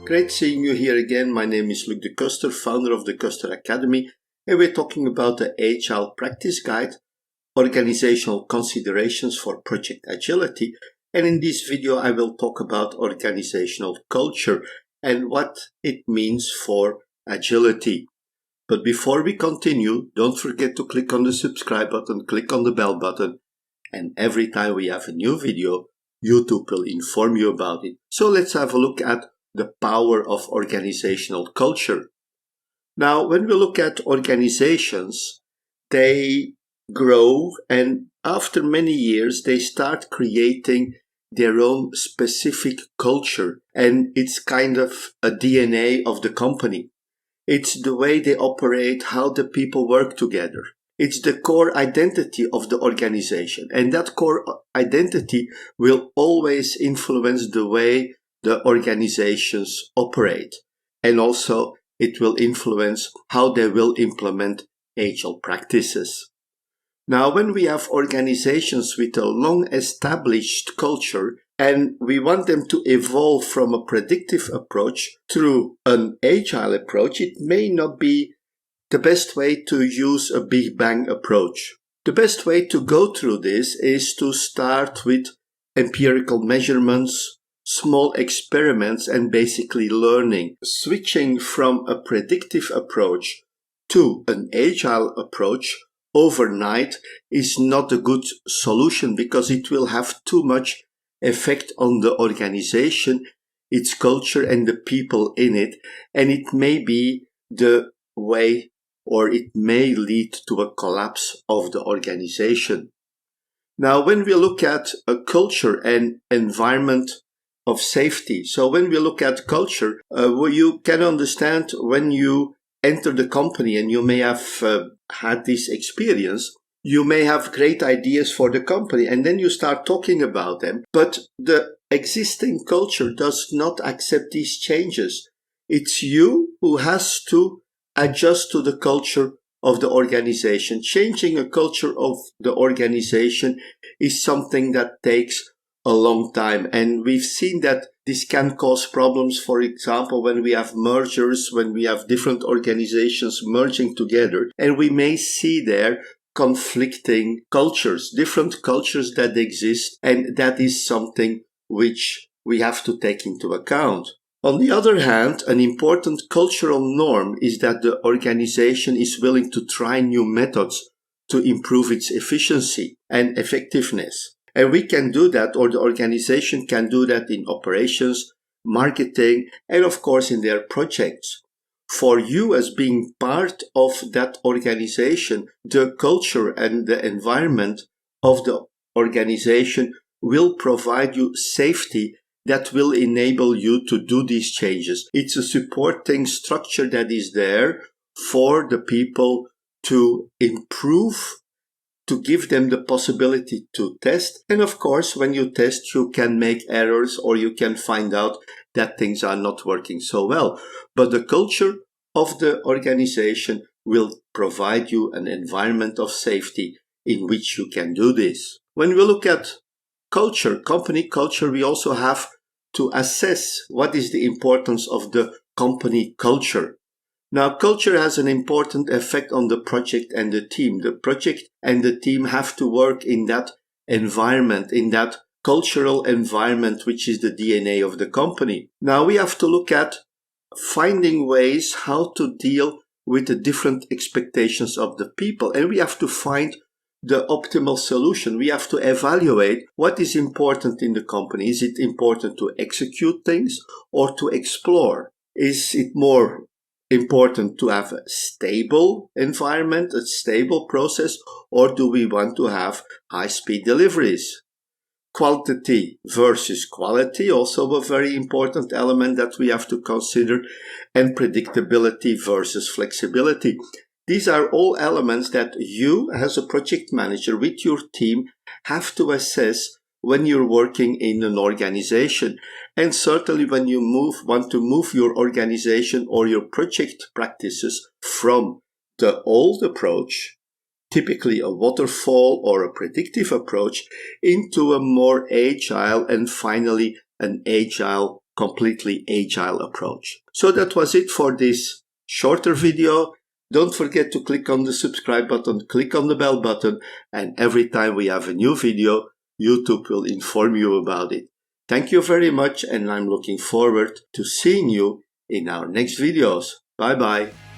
Great seeing you here again. My name is Luc de Koster, founder of the Koster Academy, and we're talking about the Agile Practice Guide, Organizational Considerations for Project Agility. And in this video, I will talk about organizational culture and what it means for agility. But before we continue, don't forget to click on the subscribe button, click on the bell button, and every time we have a new video, YouTube will inform you about it. So let's have a look at the power of organizational culture. Now, when we look at organizations, they grow, and after many years, they start creating their own specific culture, and it's kind of a DNA of the company. It's the way they operate, how the people work together. It's the core identity of the organization, and that core identity will always influence the way the organizations operate, and also it will influence how they will implement agile practices. Now, when we have organizations with a long-established culture and we want them to evolve from a predictive approach through an agile approach, it may not be the best way to use a Big Bang approach. The best way to go through this is to start with empirical measurements, small experiments, and basically learning. Switching from a predictive approach to an agile approach overnight is not a good solution because it will have too much effect on the organization, its culture, and the people in it, and it may be the way, or it may lead to a collapse of the organization. Now, when we look at a culture and environment of safety, so when we look at culture, you can understand when you enter the company, and you may have had this experience, you may have great ideas for the company, and then you start talking about them, but the existing culture does not accept these changes. It's you who has to adjust to the culture of the organization. Changing a culture of the organization is something that takes a long time, and we've seen that this can cause problems. For example, when we have mergers, when we have different organizations merging together, and we may see there conflicting cultures, different cultures that exist, and that is something which we have to take into account. On the other hand, an important cultural norm is that the organization is willing to try new methods to improve its efficiency and effectiveness. And we can do that, or the organization can do that in operations, marketing, and of course in their projects. For you as being part of that organization, the culture and the environment of the organization will provide you safety that will enable you to do these changes. It's a supporting structure that is there for the people to improve, to give them the possibility to test. And of course, when you test, you can make errors, or you can find out that things are not working so well. But the culture of the organization will provide you an environment of safety in which you can do this. When we look at culture, company culture, we also have to assess what is the importance of the company culture. Now, culture has an important effect on the project and the team. The project and the team have to work in that environment, in that cultural environment, which is the DNA of the company. Now, we have to look at finding ways how to deal with the different expectations of the people, and we have to find the optimal solution. We have to evaluate what is important in the company. Is it important to execute things or to explore? Is it more important to have a stable environment, a stable process, or do we want to have high-speed deliveries? Quantity versus quality, also a very important element that we have to consider, and predictability versus flexibility. These are all elements that you, as a project manager with your team, have to assess when you're working in an organization. And certainly when you want to move your organization or your project practices from the old approach, typically a waterfall or a predictive approach, into a more agile and finally an agile completely agile approach. So that was it for this shorter video. Don't forget to click on the subscribe button, click on the bell button, and every time we have a new video, YouTube will inform you about it. Thank you very much, and I'm looking forward to seeing you in our next videos. Bye bye.